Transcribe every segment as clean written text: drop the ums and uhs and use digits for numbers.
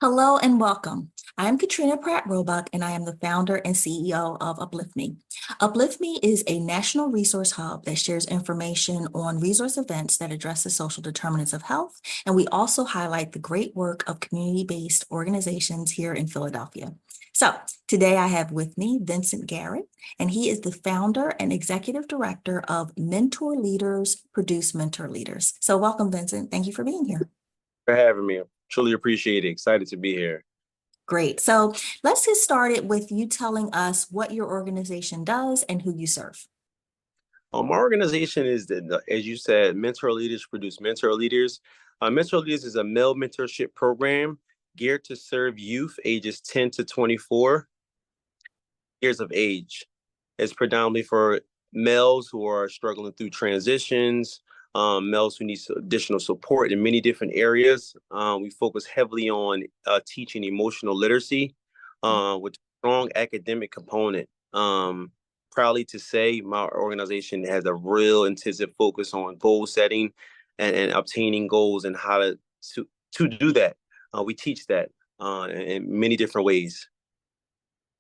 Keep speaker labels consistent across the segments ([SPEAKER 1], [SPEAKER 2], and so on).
[SPEAKER 1] Hello and welcome. I am Katrina Pratt Roebuck, and I am the founder and CEO of Uplifme. Uplifme is a national resource hub that shares information on resource events that address the social determinants of health, and we also highlight the great work of community-based organizations here in Philadelphia. So today I have with me Vincent Garrett, and he is the founder and executive director of Mentor Leaders Produce Mentor Leaders. So welcome, Vincent. Thank you for being here.
[SPEAKER 2] For having me. I truly appreciate it. Excited to be here.
[SPEAKER 1] Great. So let's get started with you telling us what your organization does and who you serve.
[SPEAKER 2] My organization is, as you said, Mentor Leaders Produce Mentor Leaders. Mentor Leaders is a male mentorship program geared to serve youth ages 10 to 24 years of age. It's predominantly for males who are struggling through transitions, males who need additional support in many different areas. We focus heavily on teaching emotional literacy with a strong academic component. Proudly to say my organization has a real intensive focus on goal setting and obtaining goals and how to do that. We teach that in many different ways.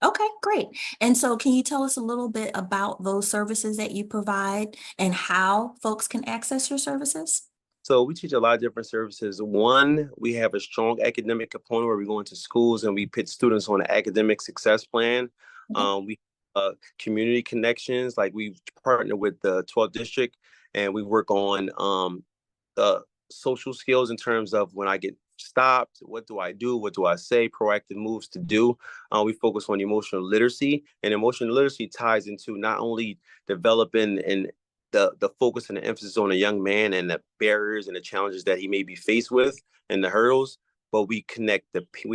[SPEAKER 1] Okay, great. And so can you tell us a little bit about those services that you provide and how folks can access your services?
[SPEAKER 2] So we teach a lot of different services. One, we have a strong academic component where we go into schools and we put students on an academic success plan.
[SPEAKER 1] Okay.
[SPEAKER 2] We community connections, like we partner with the 12th district and we work on social skills in terms of when I get stopped, what do I do? What do I say? Proactive moves to do. We focus on emotional literacy, and emotional literacy ties into not only developing and the focus and the emphasis on a young man and the barriers and the challenges that he may be faced with and the hurdles, but we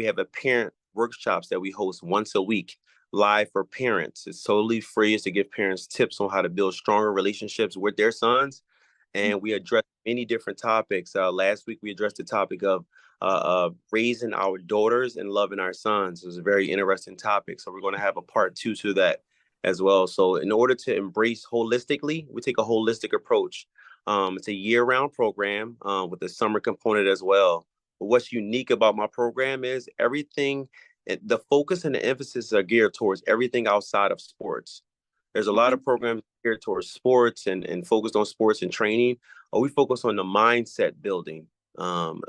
[SPEAKER 2] have a parent workshops that we host once a week live for parents. It's totally free. It's to give parents tips on how to build stronger relationships with their sons. And we address many different topics. Last week, we addressed the topic of raising our daughters and loving our sons. It was a very interesting topic. So we're going to have a part 2 to that as well. So in order to embrace holistically, we take a holistic approach. It's a year-round program with a summer component as well. But what's unique about my program is the focus and the emphasis are geared towards everything outside of sports. There's a lot of programs geared towards sports and focused on sports and training. We focus on the mindset building,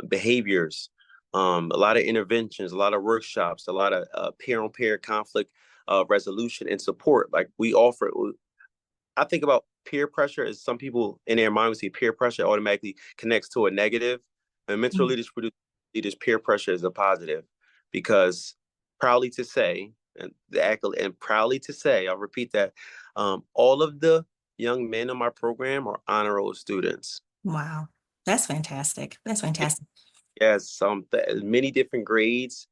[SPEAKER 2] behaviors, a lot of interventions, a lot of workshops, a lot of peer-on-peer conflict resolution and support. Like we offer, I think about peer pressure as some people in their mind would see peer pressure automatically connects to a negative. And mentor leaders produce leaders peer pressure is a positive because proudly to say, proudly to say, I'll repeat that, all of the young men in my program are honor roll students.
[SPEAKER 1] Wow, that's fantastic. That's fantastic.
[SPEAKER 2] Yes, many different grades,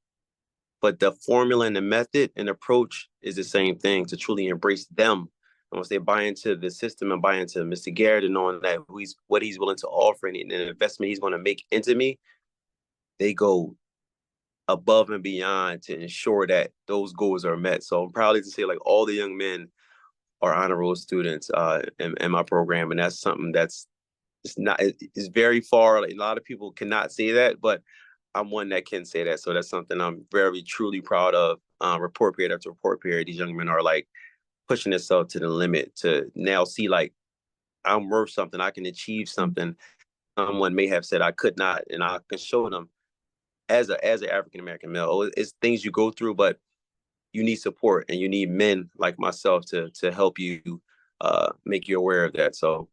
[SPEAKER 2] but the formula and the method and approach is the same thing to truly embrace them. And once they buy into the system and buy into Mr. Garrett and knowing that what he's willing to offer and the investment he's going to make into me, they go above and beyond to ensure that those goals are met. So I'm proud to say like all the young men are honor roll students in my program. And that's something it's very far. Like, a lot of people cannot say that, but I'm one that can say that. So that's something I'm very, truly proud of. Report period after report period, these young men are like pushing themselves to the limit to now see like I'm worth something. I can achieve something. Someone may have said I could not, and I can show them as an African American male. It's things you go through, but you need support and you need men like myself to help you make you aware of that. So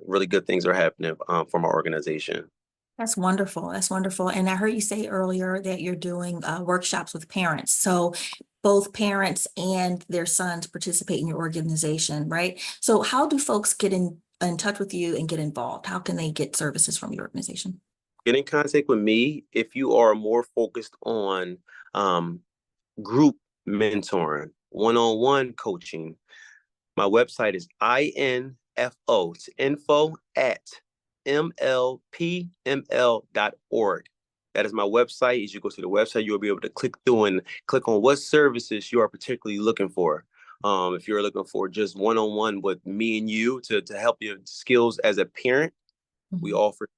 [SPEAKER 2] really good things are happening from our organization.
[SPEAKER 1] That's wonderful. That's wonderful. And I heard you say earlier that you're doing workshops with parents. So both parents and their sons participate in your organization, right? So how do folks get in touch with you and get involved? How can they get services from your organization?
[SPEAKER 2] Get in contact with me if you are more focused on group mentoring, one-on-one coaching. My website is info, it's info at mlpml.org. That is my website. As you go to the website, you'll be able to click through and click on what services you are particularly looking for. If you're looking for just one-on-one with me and you to help your skills as a parent, we offer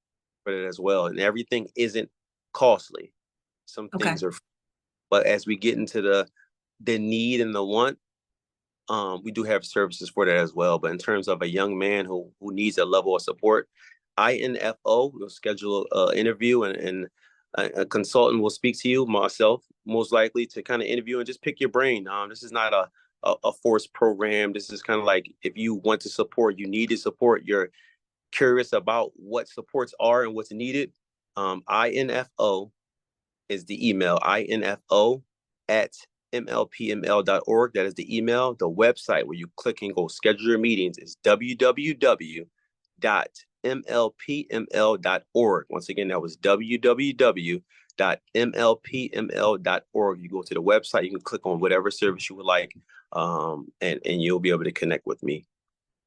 [SPEAKER 2] it as well. And everything isn't costly. Some
[SPEAKER 1] Okay.
[SPEAKER 2] things are, but as we get into the need and the want, we do have services for that as well. But in terms of a young man who needs a level of support, INFO will schedule an interview, and a consultant will speak to you, myself, most likely, to kind of interview and just pick your brain. This is not a forced program. This is kind of like, if you want to support, you need to support, you're curious about what supports are and what's needed. INFO is the email, info at mlpml.org. That is the email. The website where you click and go schedule your meetings is www.mlpml.org. Once again, that was www.mlpml.org. You go to the website, you can click on whatever service you would like, and you'll be able to connect with me.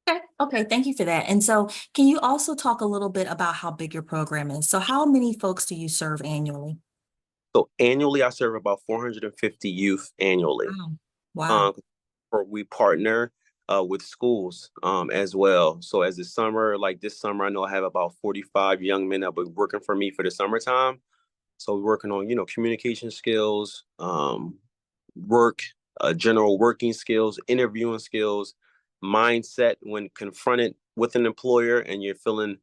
[SPEAKER 1] Okay. Okay. Thank you for that. And so can you also talk a little bit about how big your program is? So how many folks do you serve annually?
[SPEAKER 2] So annually, I serve about 450 youth annually.
[SPEAKER 1] Wow. Wow.
[SPEAKER 2] Um, we partner with schools as well. So as the summer, like this summer, I know I have about 45 young men that will be working for me for the summertime. So we're working on, communication skills, work, general working skills, interviewing skills, mindset when confronted with an employer and you're feeling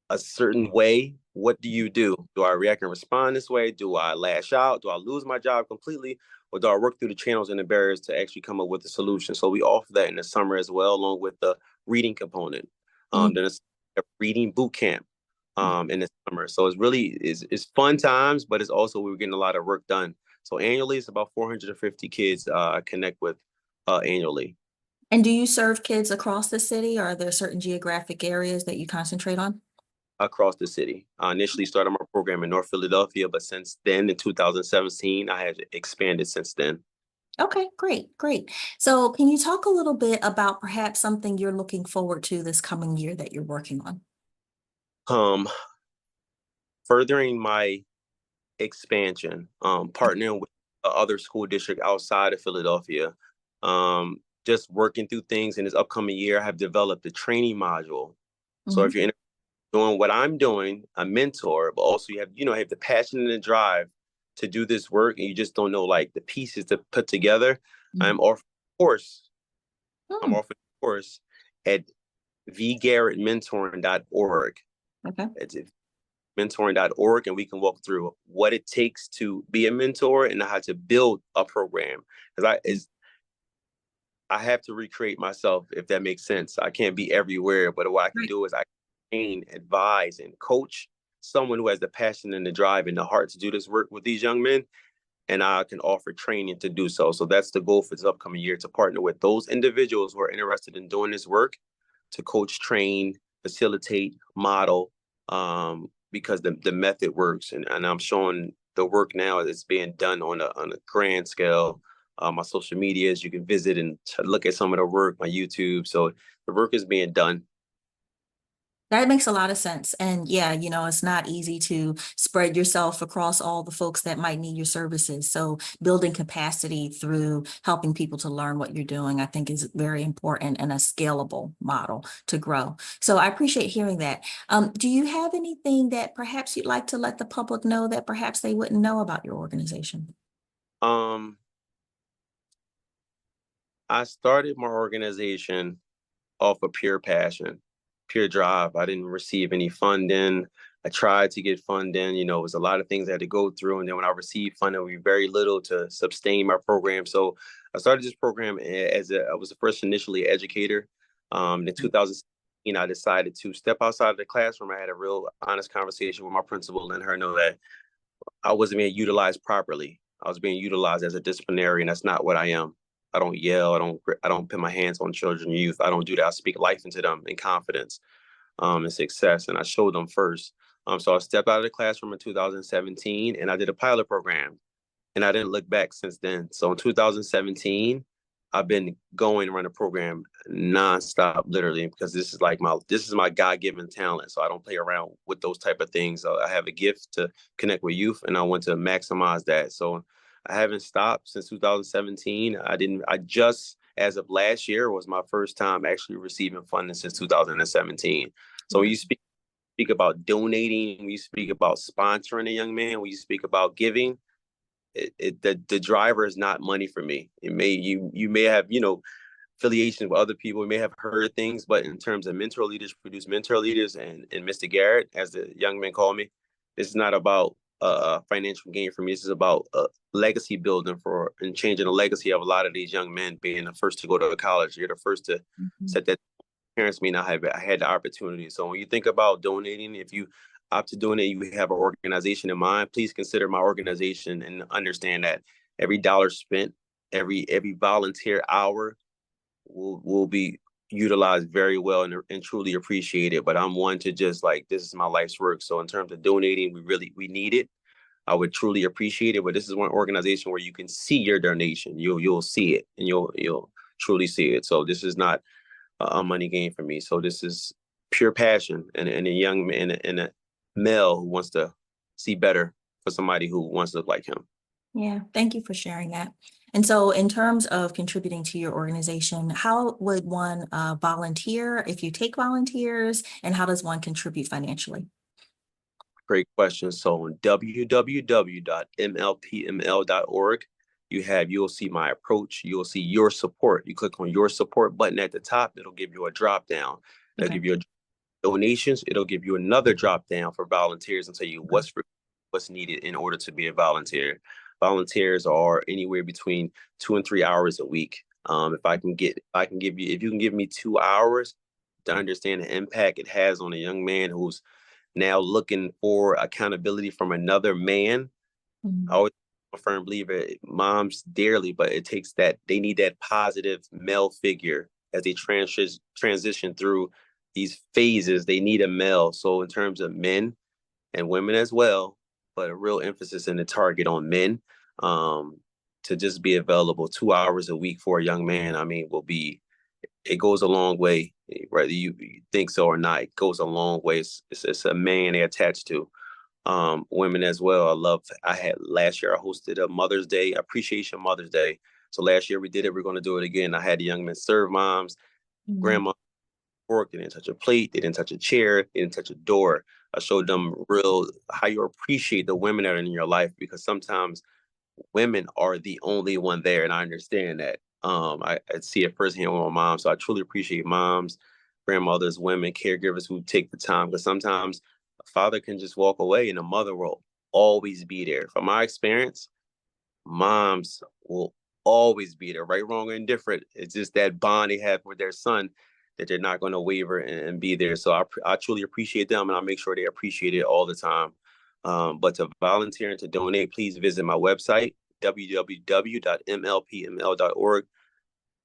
[SPEAKER 2] a certain way. What do you do? Do I react and respond this way? Do I lash out? Do I lose my job completely? Or do I work through the channels and the barriers to actually come up with a solution? So we offer that in the summer as well, along with the reading component.
[SPEAKER 1] Mhm.
[SPEAKER 2] Then it's a reading boot camp in the summer. So it's fun times, but it's also we're getting a lot of work done. So annually, it's about 450 kids I connect with annually
[SPEAKER 1] And do you serve kids across the city, or are there certain geographic areas that you concentrate on?
[SPEAKER 2] across the city. I initially started my program in North Philadelphia, but since then, in 2017, I have expanded since then.
[SPEAKER 1] Okay, great, great. So can you talk a little bit about perhaps something you're looking forward to this coming year that you're working on?
[SPEAKER 2] Um, Furthering my expansion, partnering with other school district outside of Philadelphia, just working through things in this upcoming year. I have developed a training module. So
[SPEAKER 1] Mhm.
[SPEAKER 2] if you're doing what I'm doing, a mentor, but also have the passion and the drive to do this work, and you just don't know like the pieces to put together.
[SPEAKER 1] Mhm.
[SPEAKER 2] I'm offering a course. I'm
[SPEAKER 1] Hmm.
[SPEAKER 2] offering a course at vgarrettmentoring.org.
[SPEAKER 1] Okay.
[SPEAKER 2] It's mentoring.org, and we can walk through what it takes to be a mentor and how to build a program. Because I have to recreate myself, if that makes sense. I can't be everywhere, but what I can
[SPEAKER 1] Right.
[SPEAKER 2] do is I can advise and coach someone who has the passion and the drive and the heart to do this work with these young men, and I can offer training to do so. So that's the goal for this upcoming year, to partner with those individuals who are interested in doing this work, to coach, train, facilitate, model, because the method works. And I'm showing the work now that's being done on a grand scale. My social medias, you can visit and look at some of the work, my YouTube. So the work is being done.
[SPEAKER 1] That makes a lot of sense. And yeah, it's not easy to spread yourself across all the folks that might need your services. So building capacity through helping people to learn what you're doing, I think is very important and a scalable model to grow. So I appreciate hearing that. Do you have anything that perhaps you'd like to let the public know that perhaps they wouldn't know about your organization?
[SPEAKER 2] Um, I started my organization off of pure passion, pure drive. I didn't receive any funding. I tried to get funding. It was a lot of things I had to go through. And then when I received funding, we very little to sustain my program. So I started this program I was the first initially educator. In 2016, I decided to step outside of the classroom. I had a real honest conversation with my principal, and her know that I wasn't being utilized properly. I was being utilized as a disciplinarian. That's not what I am. I don't yell. I don't put my hands on children and youth. I don't do that. I speak life into them in confidence, and success. And I showed them first. So I stepped out of the classroom in 2017, and I did a pilot program, and I didn't look back since then. So in 2017, I've been going around the program nonstop, literally, because this is my God-given talent. So I don't play around with those type of things. I have a gift to connect with youth, and I want to maximize that. So I haven't stopped since 2017. I just, as of last year, was my first time actually receiving funding since 2017. So when you speak speak about donating, when you speak about sponsoring a young man, when you speak about giving, the driver is not money for me. It may you may have, you know, affiliation with other people. You may have heard things, but in terms of mentor leaders produce mentor leaders, and Mr. Garrett, as the young men call me, this is not about financial gain for me. This is about legacy building for and changing the legacy of a lot of these young men, being the first to go to college. You're the first to set that. Parents may not have had the opportunity. So when you think about donating, if you opt to donate, you have an organization in mind, please consider my organization and understand that every dollar spent, every volunteer hour will be utilized very well and truly appreciated. But I'm one to just like, this is my life's work. So in terms of donating, we need it. I would truly appreciate it. But this is one organization where you can see your donation. You'll see it, and you'll truly see it. So this is not a money gain for me. So this is pure passion, and a young man and a male who wants to see better for somebody who wants to look like him.
[SPEAKER 1] Yeah, thank you for sharing that. And so in terms of contributing to your organization, how would one volunteer if you take volunteers, and how does one contribute financially?
[SPEAKER 2] Great question. So on www.mlpml.org, you'll see my approach. You'll see your support. You click on your support button at the top. It'll give you a drop down. It'll give you donations. It'll give you another drop down for volunteers and tell you what's needed in order to be a volunteer. Volunteers are anywhere between 2 and 3 hours a week. If you can give me 2 hours to understand the impact it has on a young man who's now looking for accountability from another man. I always a firm believer, moms dearly, but it takes that, they need that positive male figure as they transition through these phases. They need a male. So in terms of men and women as well, but a real emphasis in the target on men, to just be available 2 hours a week for a young man, I mean, it goes a long way, whether you think so or not. It goes a long way. It's a man they're attached to. Women as well. I had last year, I hosted a Mother's Day, Appreciation Mother's Day. So last year we did it. We're going to do it again. I had the young men serve moms, grandma work. They didn't touch a plate. They didn't touch a chair. They didn't touch a door. I showed them how you appreciate the women that are in your life, because sometimes women are the only one there. And I understand that. I see it firsthand with my mom. So I truly appreciate moms, grandmothers, women, caregivers who take the time, because sometimes a father can just walk away and a mother will always be there. From my experience, moms will always be there, right, wrong, or indifferent. It's just that bond they have with their son that they're not going to waver and be there. So I truly appreciate them, and I make sure they appreciate it all the time. But to volunteer and to donate, please visit my website, www.mlpml.org.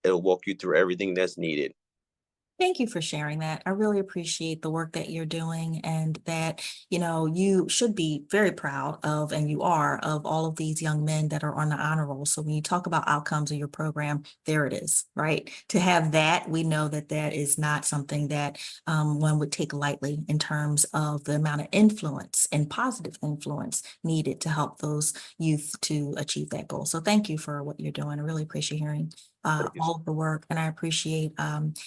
[SPEAKER 2] It'll walk you through everything that's needed.
[SPEAKER 1] Thank you for sharing that. I really appreciate the work that you're doing, and that, you should be very proud of, and you are, of all of these young men that are on the honor roll. So when you talk about outcomes of your program, there it is, right? To have that, we know that that is not something that one would take lightly in terms of the amount of influence and positive influence needed to help those youth to achieve that goal. So thank you for what you're doing. I really appreciate hearing all of the work, and I appreciate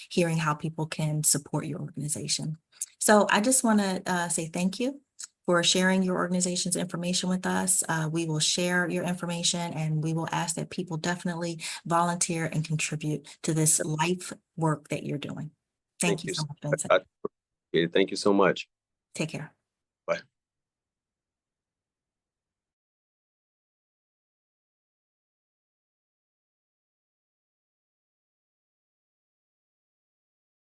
[SPEAKER 1] hearing how people can support your organization. So I just want to say thank you for sharing your organization's information with us. We will share your information, and we will ask that people definitely volunteer and contribute to this life work that you're doing. Thank you so much, Vincent.
[SPEAKER 2] Thank you so much.
[SPEAKER 1] Take care.